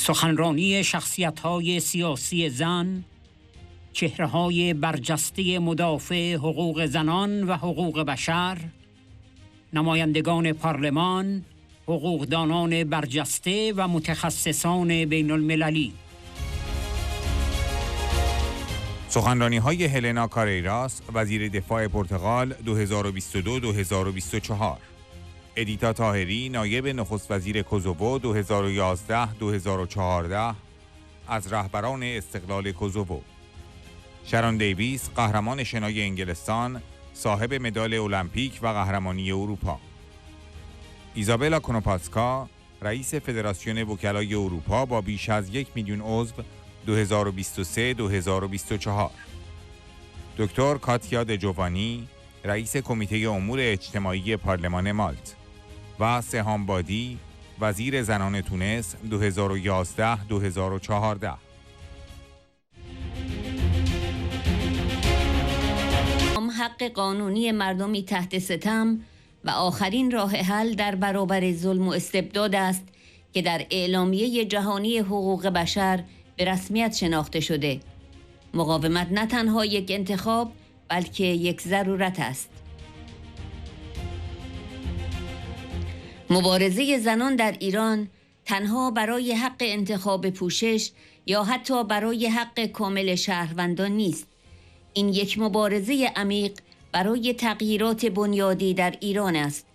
سخنرانی شخصیت‌های سیاسی زن، چهره‌های برجسته مدافع حقوق زنان و حقوق بشر، نمایندگان پارلمان، حقوقدانان برجسته و متخصصان بین المللی. سخنرانی‌های هلنا کاریراس، وزیر دفاع پرتغال 2022-2024. ادیتا طاهری، نایب نخست وزیر کوزوو 2011-2014 از رهبران استقلال کوزوو. شارون دیویس، قهرمان شنای انگلستان، صاحب مدال المپیک و قهرمانی اروپا. ایزابلا کنوپاسکا، رئیس فدراسیون وکلای اروپا با بیش از 1 میلیون عضو 2023-2024. دکتر کاتیا دجوانی، رئیس کمیته امور اجتماعی پارلمان مالت. و سهام بادی، وزیر زنان تونس 2011-2014. حق قانونی مردمی تحت ستم و آخرین راه حل در برابر ظلم و استبداد است که در اعلامیه جهانی حقوق بشر به رسمیت شناخته شده. مقاومت نه تنها یک انتخاب بلکه یک ضرورت است. مبارزه زنان در ایران تنها برای حق انتخاب پوشش یا حتی برای حق کامل شهروندان نیست. این یک مبارزه عمیق برای تغییرات بنیادی در ایران است.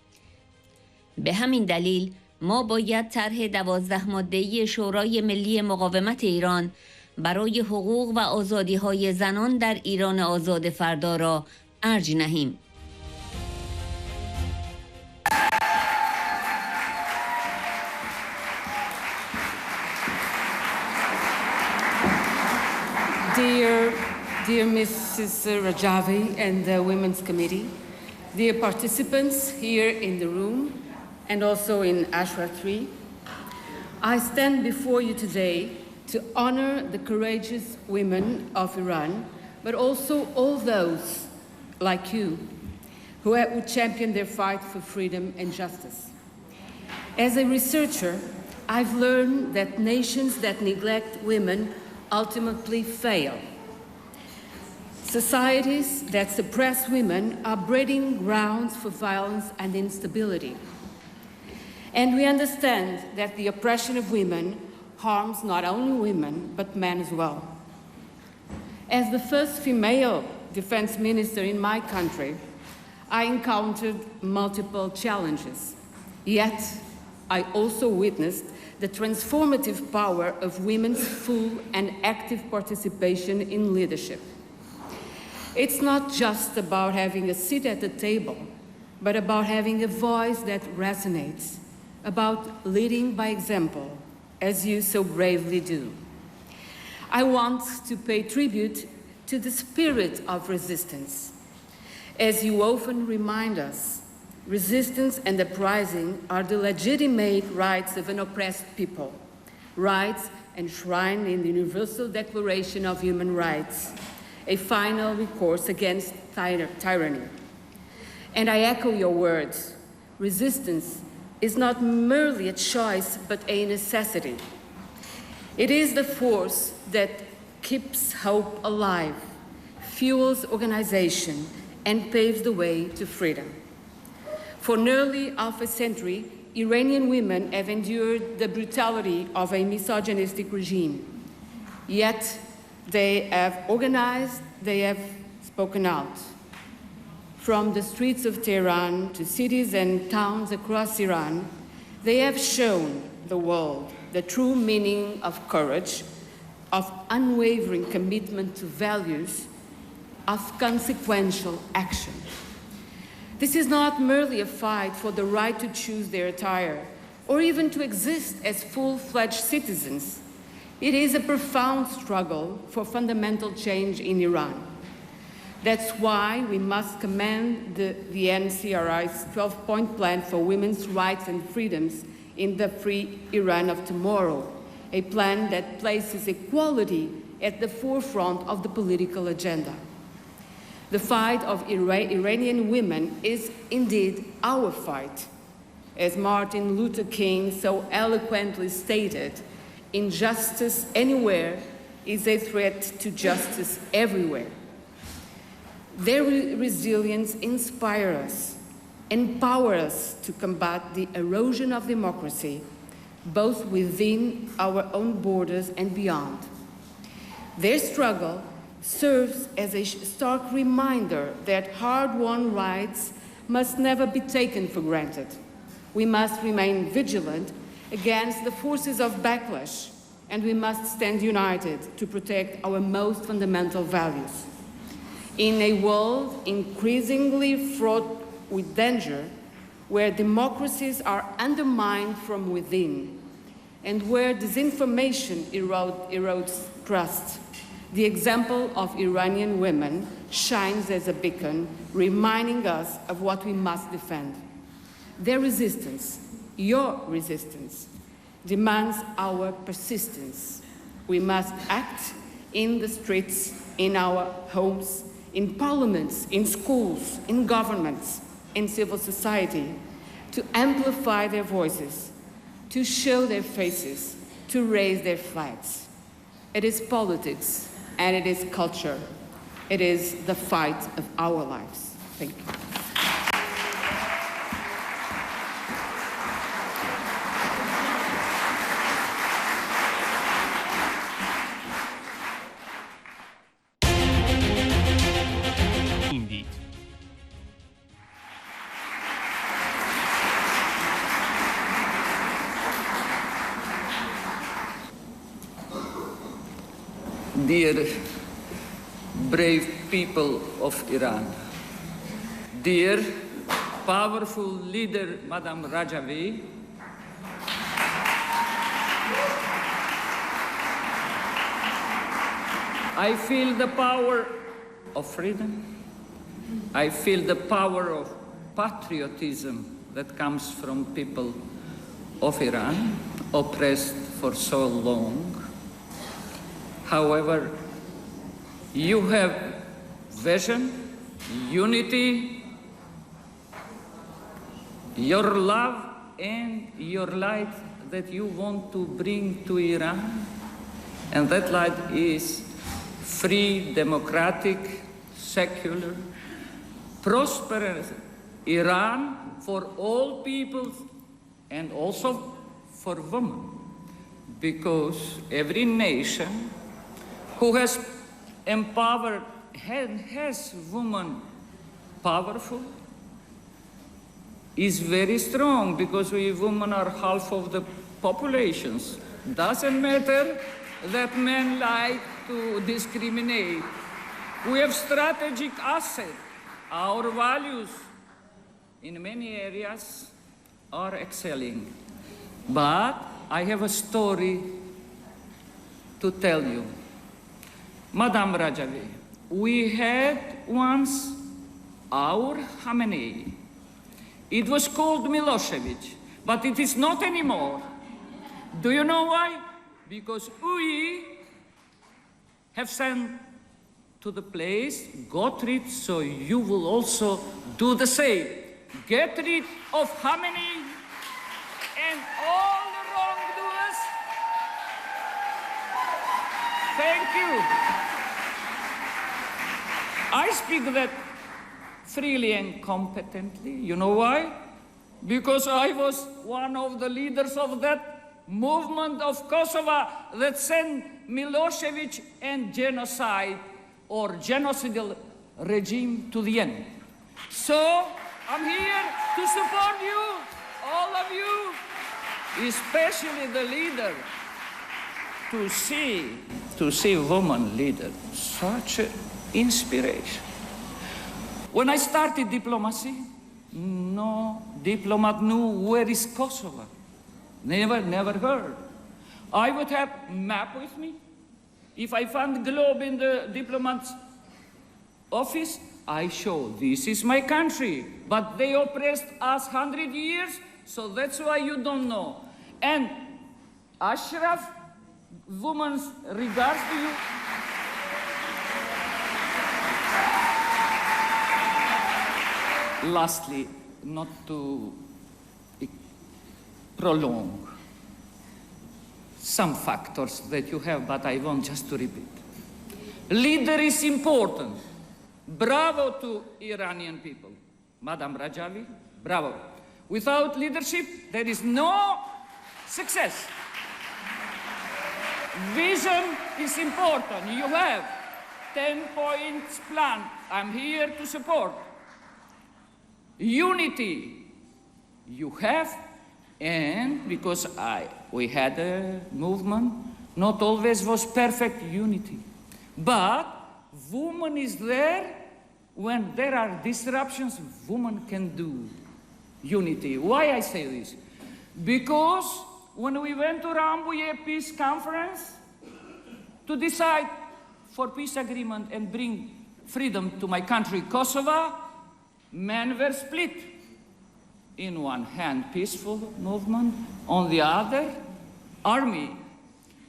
به همین دلیل ما باید طرح 12 ماده‌ای شورای ملی مقاومت ایران برای حقوق و آزادی‌های زنان در ایران آزاد فردا را ارج نهیم. Dear Mrs. Rajui and the Women's Committee, dear participants here in the room and also in Ashra 3, I stand before you today to honor the courageous women of Iran, but also all those like you who champion their fight for freedom and justice. As a researcher, I've learned that nations that neglect women ultimately fail. Societies that suppress women are breeding grounds for violence and instability. And we understand that the oppression of women harms not only women, but men as well. As the first female defense minister in my country, I encountered multiple challenges. Yet, I also witnessed the transformative power of women's full and active participation in leadership. It's not just about having a seat at the table, but about having a voice that resonates, about leading by example, as you so bravely do. I want to pay tribute to the spirit of resistance. As you often remind us, resistance and uprising are the legitimate rights of an oppressed people, rights enshrined in the Universal Declaration of Human Rights, a final recourse against tyranny. And I echo your words. Resistance is not merely a choice, but a necessity. It is the force that keeps hope alive, fuels organization, and paves the way to freedom. For nearly half a century, Iranian women have endured the brutality of a misogynistic regime. Yet, they have organized, they have spoken out. From the streets of Tehran to cities and towns across Iran, they have shown the world the true meaning of courage, of unwavering commitment to values, of consequential action. This is not merely a fight for the right to choose their attire or even to exist as full-fledged citizens. It is a profound struggle for fundamental change in Iran. That's why we must commend the NCRI's 12-point plan for women's rights and freedoms in the free Iran of tomorrow, a plan that places equality at the forefront of the political agenda. The fight of Iranian women is indeed our fight. As Martin Luther King so eloquently stated, Injustice anywhere is a threat to justice everywhere. Their resilience inspires us, empower us to combat the erosion of democracy, both within our own borders and beyond. Their struggle serves as a stark reminder that hard-won rights must never be taken for granted. We must remain vigilant against the forces of backlash, and we must stand united to protect our most fundamental values. In a world increasingly fraught with danger, where democracies are undermined from within, and where disinformation erodes trust, the example of Iranian women shines as a beacon, reminding us of what we must defend. Their resistance, your resistance, demands our persistence. We must act in the streets, in our homes, in parliaments, in schools, in governments, in civil society, to amplify their voices, to show their faces, to raise their flags. It is politics, and it is culture. It is the fight of our lives. Thank you. Dear brave people of Iran, dear powerful leader, Madam Rajvi, I feel the power of freedom. I feel the power of patriotism that comes from people of Iran, oppressed for so long. However, you have vision, unity, your love and your light that you want to bring to Iran. And that light is free, democratic, secular, prosperous Iran for all peoples and also for women. Because every nation who has empowered, has women powerful, is very strong, because we women are half of the populations. Doesn't matter that men like to discriminate. We have strategic assets. Our values in many areas are excelling. But I have a story to tell you. Madam Rajvi, we had once our Khamenei. It was called Milosevic, but it is not anymore. Do you know why? Because we have sent to the place, got rid, so you will also do the same. Get rid of Khamenei and all the wrongdoers. Thank you. I speak that freely and competently. You know why? Because I was one of the leaders of that movement of Kosovo that sent Milosevic and genocide or genocidal regime to the end. So I'm here to support you, all of you, especially the leader, to see woman leader, such an inspiration. When I started diplomacy, no diplomat knew where is Kosovo. Never heard. I would have a map with me. If I found globe in the diplomat's office, I show this is my country. But they oppressed us 100 years, so that's why you don't know. And Ashraf, woman's regards to you. Lastly, not to prolong, some factors that you have, but I want just to repeat. Leader is important. Bravo to Iranian people. Madam Rajavi, bravo. Without leadership, there is no success. Vision is important. You have 10-point plan. I'm here to support. Unity, you have, and because we had a movement, not always was perfect unity. But woman is there when there are disruptions, woman can do unity. Why I say this? Because when we went to Rambouillet Peace Conference to decide for peace agreement and bring freedom to my country, Kosovo, men were split. In one hand, peaceful movement, on the other, army.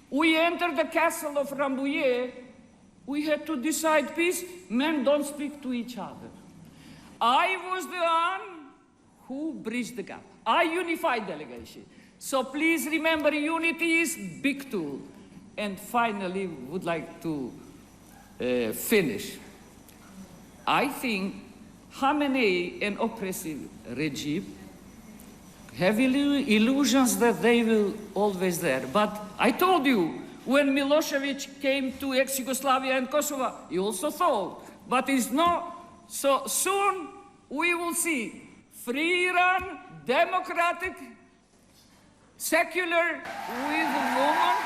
We entered the castle of Rambouillet. We had to decide peace. Men don't speak to each other. I was the one who bridged the gap. I unified delegation. So please remember, unity is big tool. And finally, would like to finish. I think Khamenei, an oppressive regime, have illusions that they will always there. But I told you, when Milosevic came to ex-Yugoslavia and Kosovo, he also thought, but it's not. So soon we will see free Iran, democratic, secular, with a woman.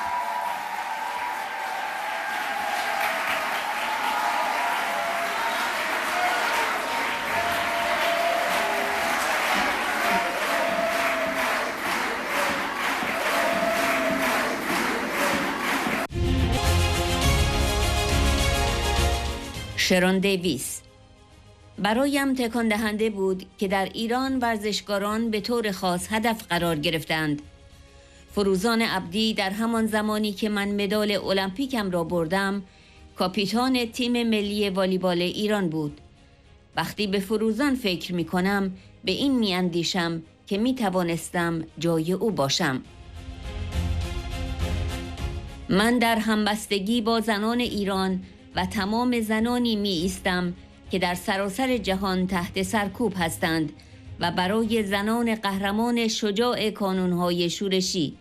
شرون دیویس. برایم تکان دهنده بود که در ایران ورزشکاران به طور خاص هدف قرار گرفتند. فروزان عبدی در همان زمانی که من مدال المپیکم را بردم، کاپیتان تیم ملی والیبال ایران بود. وقتی به فروزان فکر می کنم، به این می اندیشم که می توانستم جای او باشم. من در همبستگی با زنان ایران و تمام زنانی می ایستم که در سراسر جهان تحت سرکوب هستند و برای زنان قهرمان شجاع کانونهای شورشی،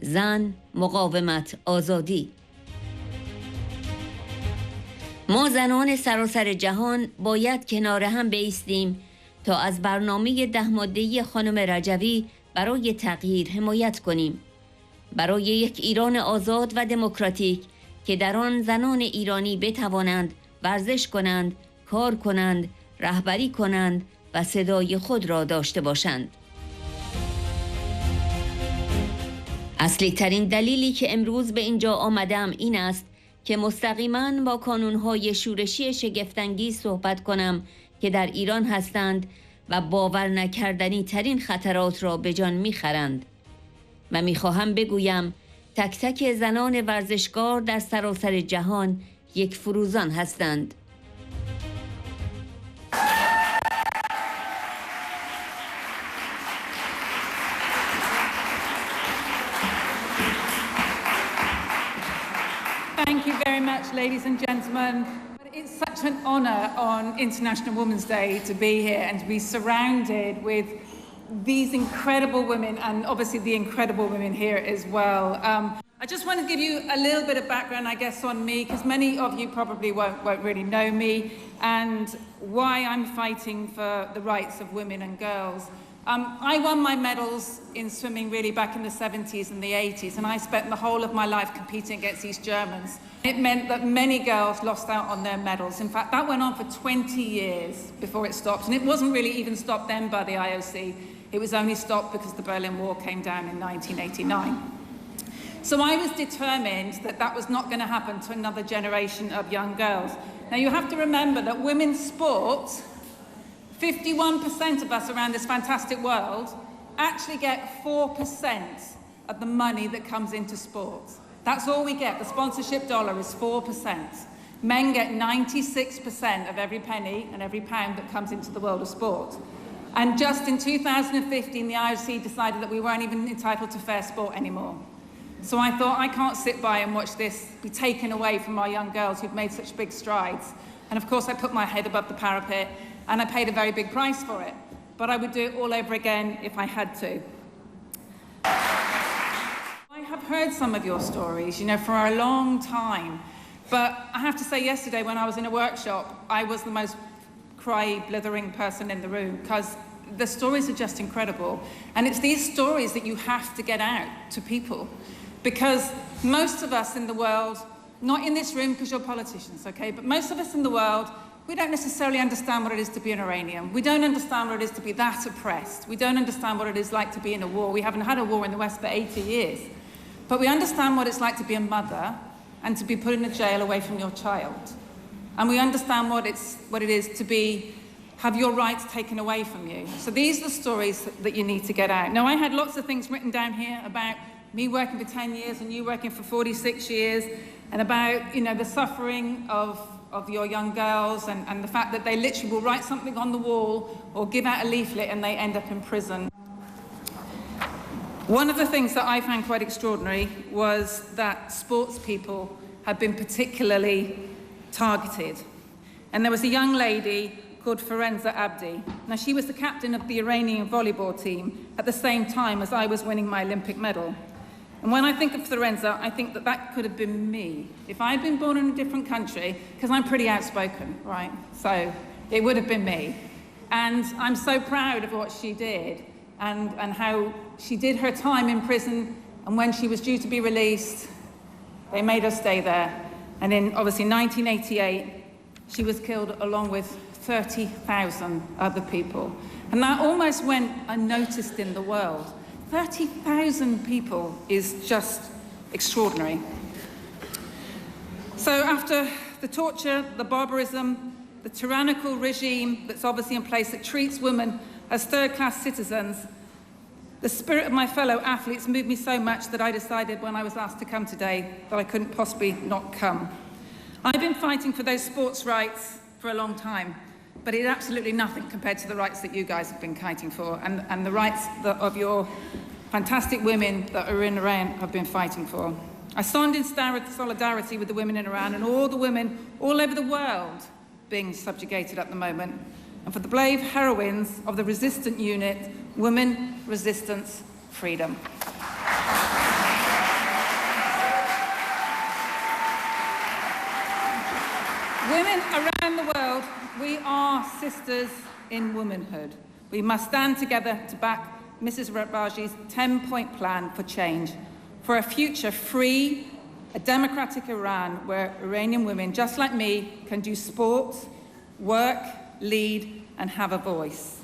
زن، مقاومت، آزادی. ما زنان سراسر جهان باید کنار هم بایستیم تا از برنامه 10 ماده‌ای خانم رجوی برای تغییر حمایت کنیم، برای یک ایران آزاد و دموکراتیک که در آن زنان ایرانی بتوانند ورزش کنند، کار کنند، رهبری کنند و صدای خود را داشته باشند. اصلی ترین دلیلی که امروز به اینجا آمدم این است که مستقیما با کانونهای شورشی شگفت‌انگیز صحبت کنم که در ایران هستند و باور نکردنی ترین خطرات را به جان می‌خرند. و می‌خواهم بگویم تک تک زنان ورزشکار در سراسر جهان یک فروزان هستند. Thank you very much, ladies and gentlemen. It's such an honor on International Women's Day to be here and to be surrounded with these incredible women, and obviously the incredible women here as well. I just want to give you a little bit of background, I guess, on me, because many of you probably won't really know me, and why I'm fighting for the rights of women and girls. I won my medals in swimming really back in the 70s and the 80s, and I spent the whole of my life competing against these Germans. It meant that many girls lost out on their medals. In fact, that went on for 20 years before it stopped, and it wasn't really even stopped then by the IOC. It was only stopped because the Berlin Wall came down in 1989. So I was determined that that was not going to happen to another generation of young girls. Now you have to remember that women's sport, 51% of us around this fantastic world actually get 4% of the money that comes into sport. That's all we get. The sponsorship dollar is 4%. Men get 96% of every penny and every pound that comes into the world of sport. And just in 2015, the IOC decided that we weren't even entitled to fair sport anymore. So I thought, I can't sit by and watch this be taken away from our young girls who've made such big strides. And of course I put my head above the parapet and I paid a very big price for it. But I would do it all over again if I had to. I have heard some of your stories, you know, for a long time. But I have to say, yesterday when I was in a workshop, I was the most cry-blithering person in the room, because the stories are just incredible. And it's these stories that you have to get out to people. Because most of us in the world, not in this room because you're politicians, okay, but most of us in the world, we don't necessarily understand what it is to be an Iranian. We don't understand what it is to be that oppressed. We don't understand what it is like to be in a war. We haven't had a war in the West for 80 years. But we understand what it's like to be a mother and to be put in a jail away from your child. And we understand what it is to have your rights taken away from you. So these are the stories that you need to get out. Now, I had lots of things written down here about me working for 10 years and you working for 46 years, and about, you know, the suffering of your young girls and the fact that they literally will write something on the wall or give out a leaflet and they end up in prison. One of the things that I found quite extraordinary was that sports people had been particularly targeted. And there was a young lady called Firenze Abdi. Now, she was the captain of the Iranian volleyball team at the same time as I was winning my Olympic medal. And when I think of Firenze, I think that that could have been me. If I had been born in a different country, because I'm pretty outspoken, right? So it would have been me. And I'm so proud of what she did and how she did her time in prison. And when she was due to be released, they made her stay there. And in, obviously, 1988, she was killed along with 30,000 other people. And that almost went unnoticed in the world. 30,000 people is just extraordinary. So after the torture, the barbarism, the tyrannical regime that's obviously in place that treats women as third-class citizens, the spirit of my fellow athletes moved me so much that I decided when I was asked to come today that I couldn't possibly not come. I've been fighting for those sports rights for a long time, but it's absolutely nothing compared to the rights that you guys have been fighting for and the rights of your fantastic women that are in Iran have been fighting for. I stand in solidarity with the women in Iran and all the women all over the world being subjugated at the moment, and for the brave heroines of the resistant unit, Women, Resistance, Freedom. Women around the world, we are sisters in womanhood. We must stand together to back Mrs. Rabaji's 10-point plan for change, for a future free, a democratic Iran where Iranian women, just like me, can do sport, work, lead, and have a voice.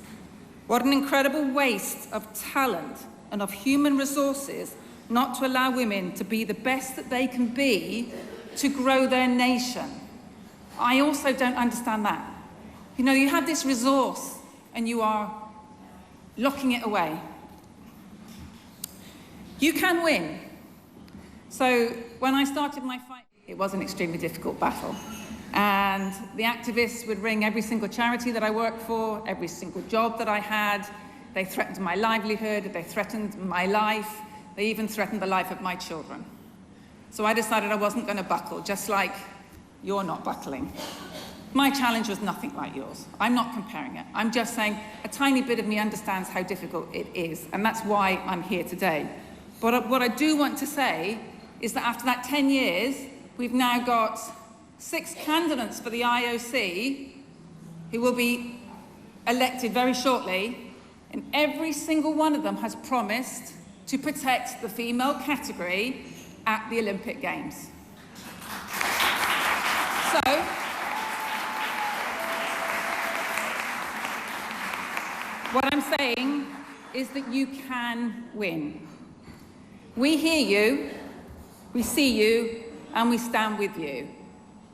What an incredible waste of talent and of human resources not to allow women to be the best that they can be to grow their nation. I also don't understand that. You know, you have this resource and you are locking it away. You can win. So when I started my fight, it was an extremely difficult battle. And the activists would ring every single charity that I worked for, every single job that I had. They threatened my livelihood, they threatened my life, they even threatened the life of my children. So I decided I wasn't going to buckle, just like you're not buckling. My challenge was nothing like yours. I'm not comparing it. I'm just saying a tiny bit of me understands how difficult it is, and that's why I'm here today. But what I do want to say is that after that 10 years, we've now got 6 candidates for the IOC who will be elected very shortly, and every single one of them has promised to protect the female category at the Olympic Games. So, what I'm saying is that you can win. We hear you, we see you, and we stand with you.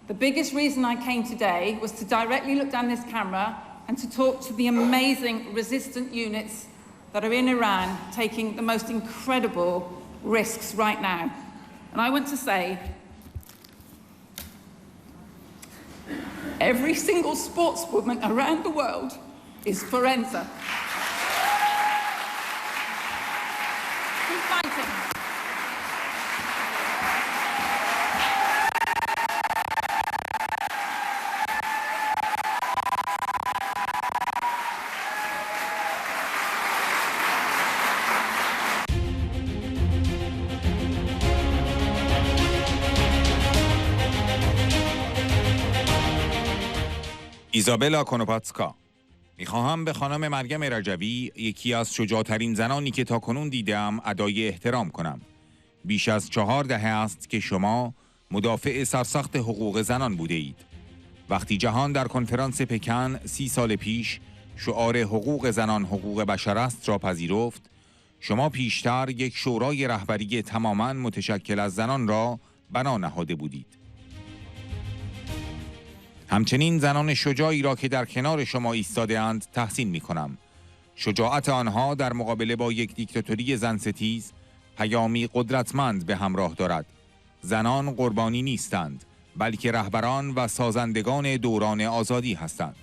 The biggest reason I came today was to directly look down this camera and to talk to the amazing resistant units that are in Iran taking the most incredible risks right now. And I want to say, every single sportswoman around the world is Firenze. Keep fighting. ایزابلا کونوپاتسکا: میخواهم به خانم مریم رجوی، یکی از شجاع‌ترین زنانی که تاکنون دیدم، ادای احترام کنم. بیش از 4 دهه است که شما مدافع سرسخت حقوق زنان بوده اید. وقتی جهان در کنفرانس پکن 30 سال پیش شعار حقوق زنان حقوق بشر است را پذیرفت، شما پیشتر یک شورای رهبری تماماً متشکل از زنان را بنا نهاده بودید. همچنین زنان شجاعی را که در کنار شما ایستاده اند تحسین می کنم. شجاعت آنها در مقابله با یک دیکتاتوری زنستیز پیامی قدرتمند به همراه دارد. زنان قربانی نیستند، بلکه رهبران و سازندگان دوران آزادی هستند.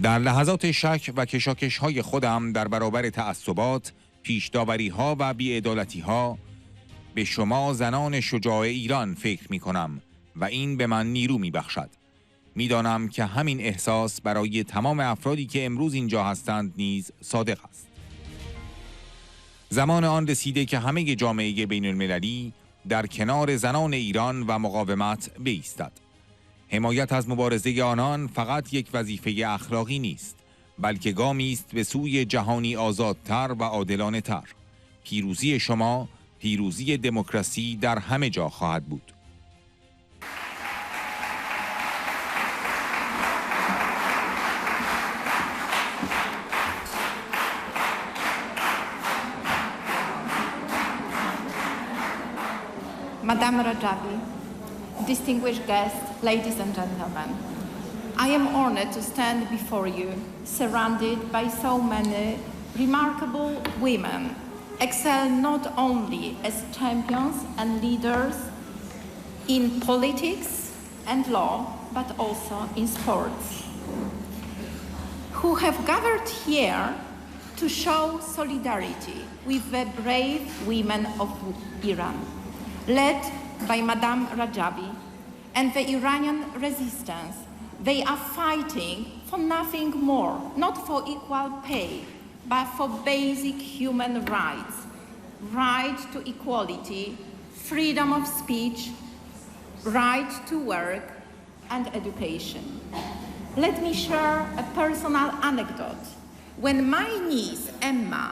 در لحظات شک و کشاکش‌های خودم در برابر تعصبات، پیش‌داوری‌ها و بی‌عدالتی‌ها، به شما زنان شجاع ایران فکر می‌کنم و این به من نیرو می‌بخشد. می‌دانم که همین احساس برای تمام افرادی که امروز اینجا هستند نیز صادق است. زمان آن رسیده که همه جامعه بین‌المللی در کنار زنان ایران و مقاومت بایستد. حمایت از مبارزه آنان فقط یک وظیفه اخلاقی نیست، بلکه گامی است به سوی جهانی آزادتر و عادلانه تر. پیروزی شما، پیروزی دموکراسی در همه جا خواهد بود. Madame Rajavi, distinguished guests, ladies and gentlemen, I am honored to stand before you, surrounded by so many remarkable women, excel not only as champions and leaders in politics and law, but also in sports, who have gathered here to show solidarity with the brave women of Iran, led by Madame Rajavi and the Iranian resistance. They are fighting for nothing more, not for equal pay, but for basic human rights, right to equality, freedom of speech, right to work and education. Let me share a personal anecdote. When my niece Emma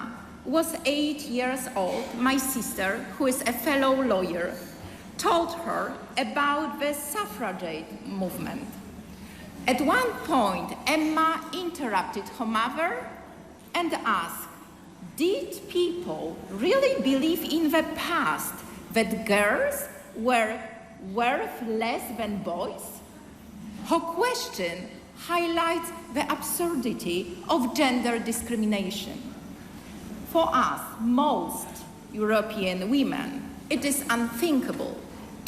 was 8 years old, my sister, who is a fellow lawyer, told her about the suffragette movement. At one point, Emma interrupted her mother and asked, did people really believe in the past that girls were worth less than boys? Her question highlights the absurdity of gender discrimination. For us, most European women, it is unthinkable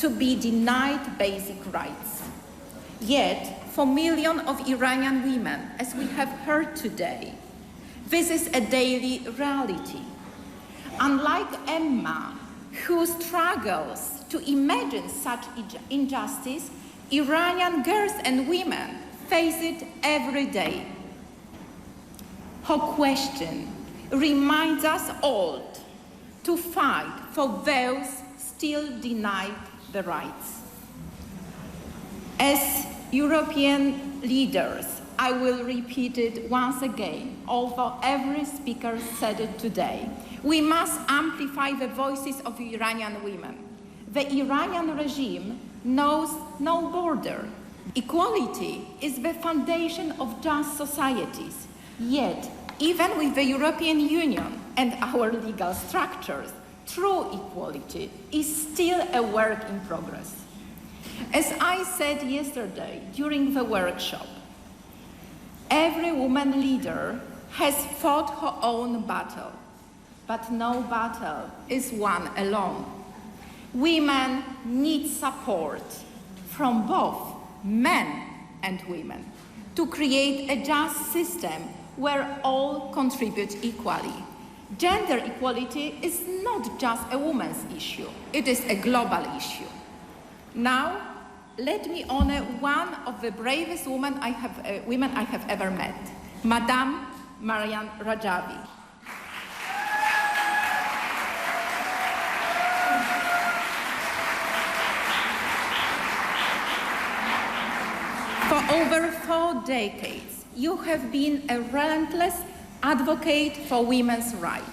to be denied basic rights. Yet, for millions of Iranian women, as we have heard today, this is a daily reality. Unlike Emma, who struggles to imagine such injustice, Iranian girls and women face it every day. Her question reminds us all to fight for those still denied the rights. As European leaders, I will repeat it once again, although every speaker said it today. We must amplify the voices of Iranian women. The Iranian regime knows no border. Equality is the foundation of just societies. Yet, even with the European Union and our legal structures, true equality is still a work in progress. As I said yesterday during the workshop, every woman leader has fought her own battle, but no battle is won alone. Women need support from both men and women to create a just system where all contribute equally. Gender equality is not just a woman's issue, it is a global issue. Now, let me honor one of the bravest women I have ever met, Madame Mariam Rajavi. Over 4 decades, you have been a relentless advocate for women's rights.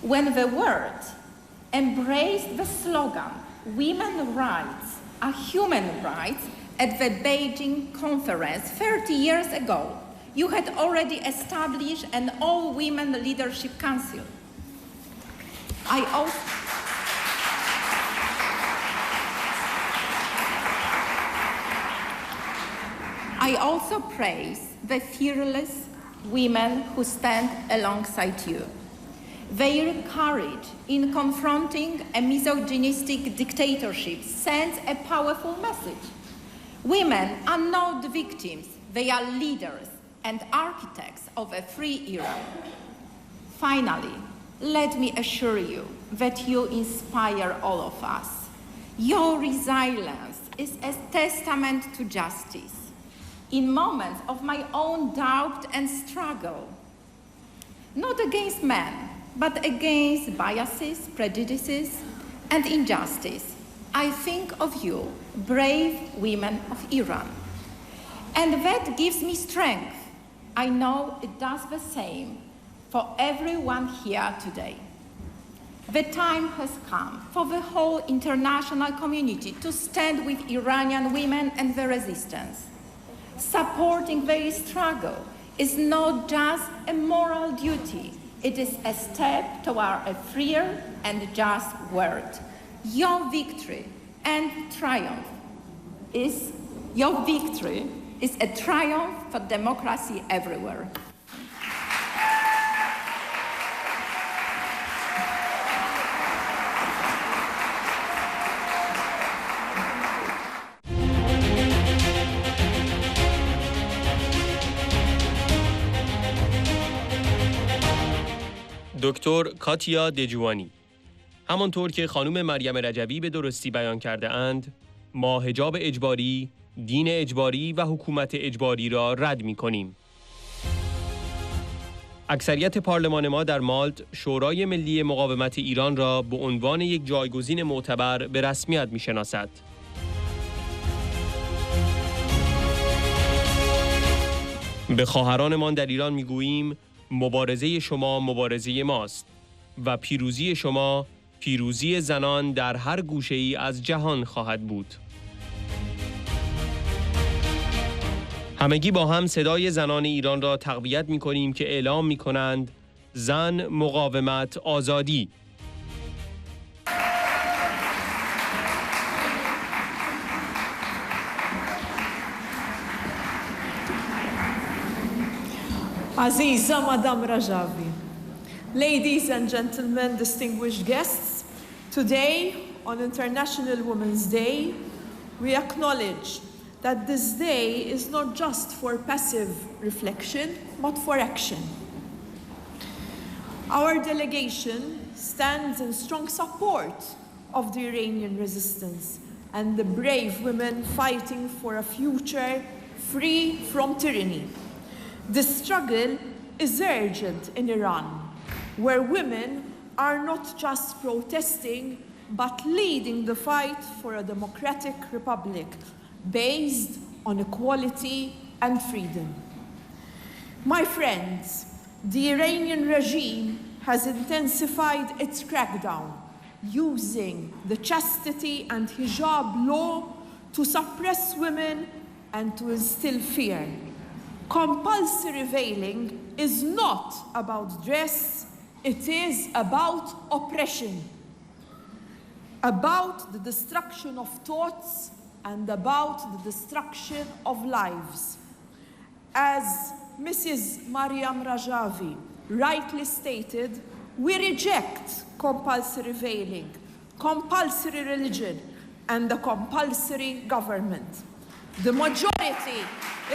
When the world embraced the slogan, "Women's rights are human rights," at the Beijing conference 30 years ago, you had already established an all-women leadership council. I also praise the fearless women who stand alongside you. Their courage in confronting a misogynistic dictatorship sends a powerful message. Women are not victims, they are leaders and architects of a free Iran. Finally, let me assure you that you inspire all of us. Your resilience is a testament to justice. In moments of my own doubt and struggle, not against men, but against biases, prejudices, and injustice, I think of you, brave women of Iran. And that gives me strength. I know it does the same for everyone here today. The time has come for the whole international community to stand with Iranian women and the resistance. Supporting their struggle is not just a moral duty, it is a step toward a freer and just world. Your victory is a triumph for democracy everywhere. دکتر کاتیا دجوانی. همانطور که خانم مریم رجوی به درستی بیان کرده اند، ما حجاب اجباری، دین اجباری و حکومت اجباری را رد می کنیم. اکثریت پارلمان ما در مالت شورای ملی مقاومت ایران را به عنوان یک جایگزین معتبر به رسمیت می شناسد. به خواهرانمان در ایران می گوییم مبارزه شما مبارزه ماست و پیروزی شما پیروزی زنان در هر گوشه‌ای از جهان خواهد بود. همگی با هم صدای زنان ایران را تقویت می‌کنیم که اعلام می‌کنند زن، مقاومت، آزادی. Aziza Madam Rajavi, ladies and gentlemen, distinguished guests, today on International Women's Day, we acknowledge that this day is not just for passive reflection, but for action. Our delegation stands in strong support of the Iranian resistance and the brave women fighting for a future free from tyranny. The struggle is urgent in Iran, where women are not just protesting, but leading the fight for a democratic republic based on equality and freedom. My friends, the Iranian regime has intensified its crackdown, using the chastity and hijab law to suppress women and to instill fear. Compulsory veiling is not about dress, it is about oppression, about the destruction of thoughts and about the destruction of lives. As Mrs. Maryam Rajavi rightly stated, we reject compulsory veiling, compulsory religion, and the compulsory government. The majority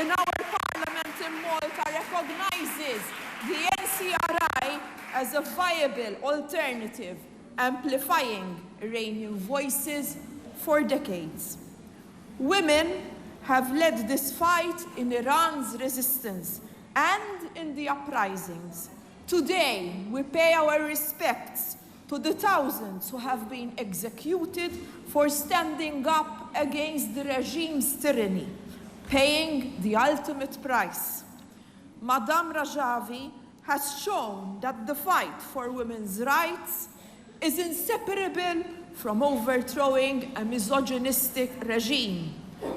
in our parliament in Malta recognizes the NCRI as a viable alternative, amplifying Iranian voices for decades. Women have led this fight in Iran's resistance and in the uprisings. Today, we pay our respects to the thousands who have been executed for standing up against the regime's tyranny. paying the ultimate price. Madame Rajvi has shown that the fight for women's rights is inseparable from overthrowing a misogynistic regime.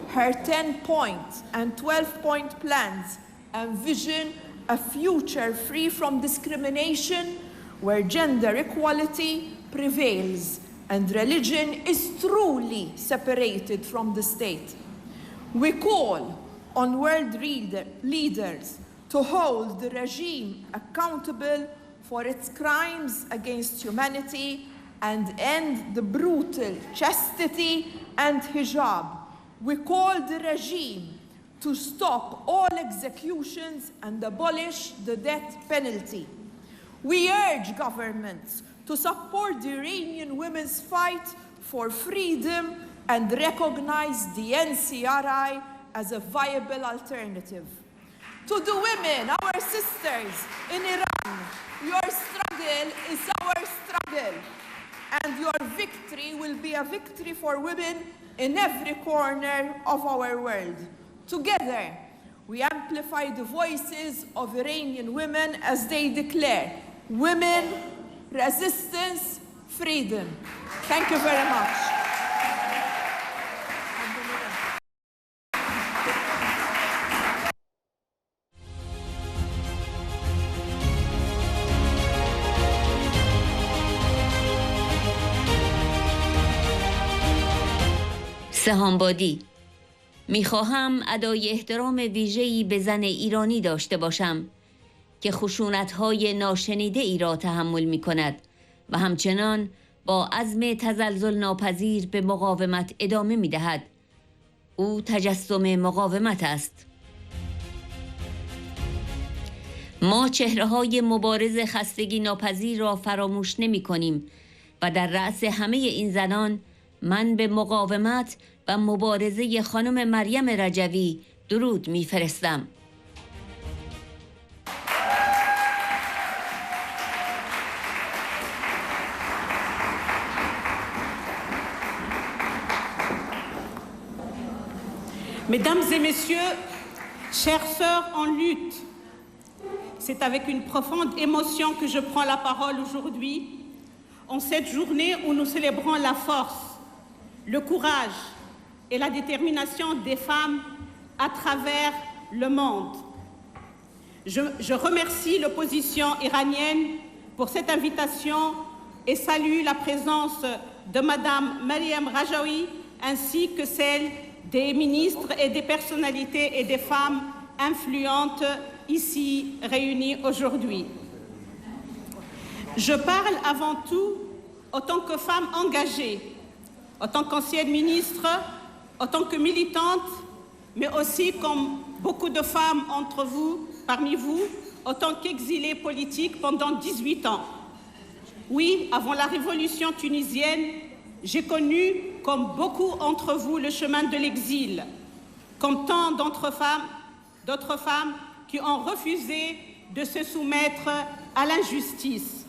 Her 10-point and 12-point plans envision a future free from discrimination where gender equality prevails and religion is truly separated from the state. We call on world leaders to hold the regime accountable for its crimes against humanity and end the brutal chastity and hijab. We call the regime to stop all executions and abolish the death penalty. We urge governments to support the Iranian women's fight for freedom and recognize the NCRI as a viable alternative. To the women, our sisters in Iran, your struggle is our struggle, and your victory will be a victory for women in every corner of our world. Together, we amplify the voices of Iranian women as they declare, women, resistance, freedom. Thank you very much. سهامبادی. میخواهم ادای احترام ویژه‌ای به زن ایرانی داشته باشم که خشونت‌های ناشنیده ای را تحمل می‌کند و همچنان با عزم تزلزل ناپذیر به مقاومت ادامه می‌دهد. او تجسم مقاومت است. ما چهره‌های مبارز خستگی ناپذیر را فراموش نمی‌کنیم و در رأس همه این زنان من به مقاومت و مبارزه خانم مریم رجوی درود می‌فرستم. Mesdames et messieurs, chères sœurs en lutte, c'est avec une profonde émotion que je prends la parole aujourd'hui, en cette journée où nous célébrons la force, le courage et la détermination des femmes à travers le monde. Je remercie l'opposition iranienne pour cette invitation et salue la présence de Madame Meriem Rajaoui ainsi que celle des ministres et des personnalités et des femmes influentes ici réunies aujourd'hui. Je parle avant tout en tant que femme engagée, en tant qu'ancienne ministre, en tant que militante, mais aussi comme beaucoup de femmes parmi vous, en tant qu'exilée politique pendant 18 ans. Oui, avant la révolution tunisienne, j'ai connu, comme beaucoup d'entre vous, le chemin de l'exil, comme tant d'autres femmes qui ont refusé de se soumettre à l'injustice.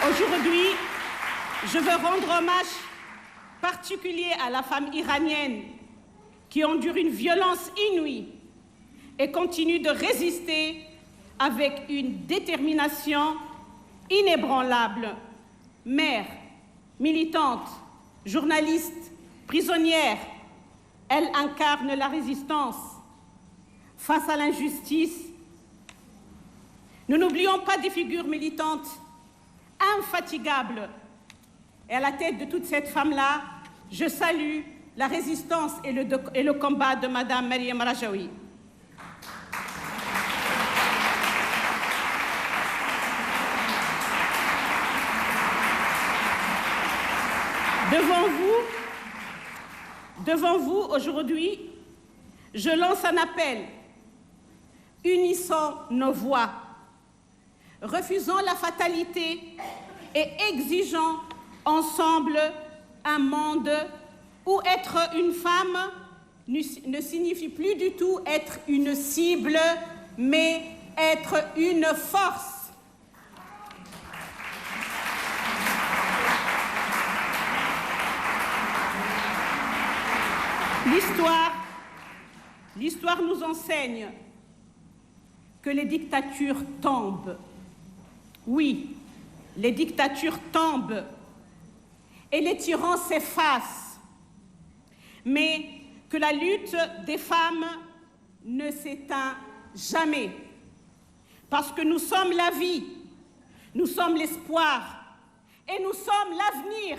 Aujourd'hui, je veux rendre hommage particulier à la femme iranienne qui endure une violence inouïe et continue de résister avec une détermination inébranlable. Mère, militante, journaliste, prisonnière, elle incarne la résistance face à l'injustice. Nous n'oublions pas des figures militantes infatigables. Et à la tête de toute cette femme-là, je salue la résistance et le combat de Madame Meriem Rajaoui. Devant vous, aujourd'hui, je lance un appel. Unissons nos voix. Refusons la fatalité et exigeons ensemble un monde où être une femme ne signifie plus du tout être une cible, mais être une force. L'histoire nous enseigne que les dictatures tombent. Oui, les dictatures tombent et les tyrans s'effacent, mais que la lutte des femmes ne s'éteint jamais, parce que nous sommes la vie, nous sommes l'espoir et nous sommes l'avenir.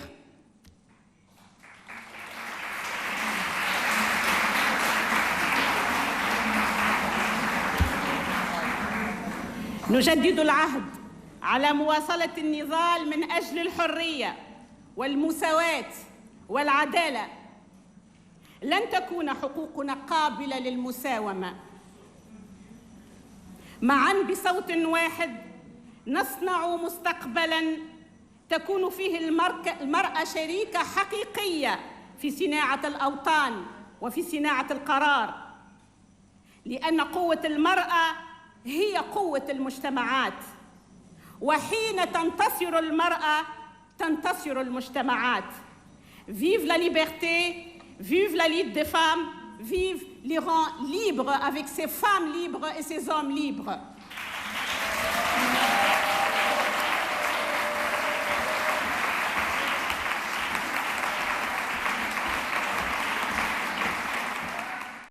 نجدد العهد على مواصلة النضال من أجل الحرية والمساواة والعدالة. لن تكون حقوقنا قابلة للمساومة. معاً بصوت واحد نصنع مستقبلاً تكون فيه المرأة شريكة حقيقية في صناعة الأوطان وفي صناعة القرار، لأن قوة المرأة هي قوة المجتمعات، وحين تنتصر المرأة تنتصر المجتمعات. Vive la liberté, vive la lutte des femmes, vive l'Iran libre avec ses femmes libres et ses hommes libres.